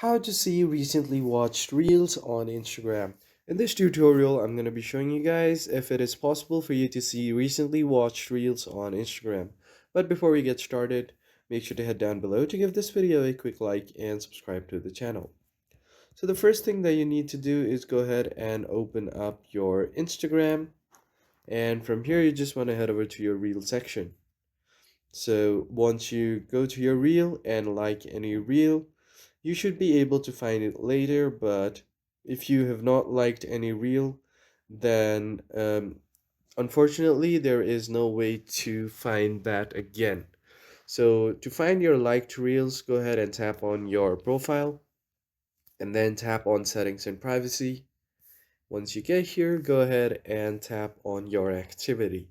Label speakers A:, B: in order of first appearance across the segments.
A: How to see recently watched reels on Instagram. In this tutorial, I'm going to be showing you guys if it is possible for you to see recently watched reels on Instagram. But before we get started, make sure to head down below to give this video a quick like and subscribe to the channel. So the first thing that you need to do is go ahead and open up your Instagram. And from here, you just want to head over to your reel section. So once you go to your reel and like any reel, you should be able to find it later, but if you have not liked any reel, then unfortunately there is no way to find that again. So to find your liked reels, go ahead and tap on your profile and then tap on settings and privacy. Once you get here, go ahead and tap on your activity.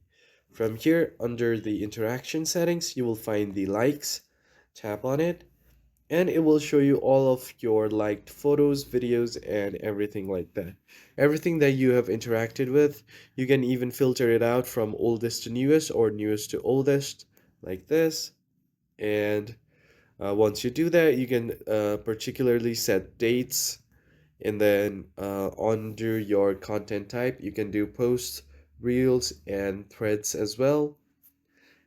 A: From here, under the interaction settings, you will find the likes. Tap on it, and it will show you all of your liked photos, videos, and everything like that. Everything that you have interacted with, you can even filter it out from oldest to newest or newest to oldest, like this. And once you do that, you can particularly set dates, and then under your content type, you can do posts, reels, and threads as well.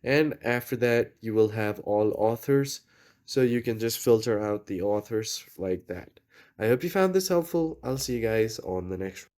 A: And after that, you will have all authors. So you can just filter out the authors like that. I hope you found this helpful. I'll see you guys on the next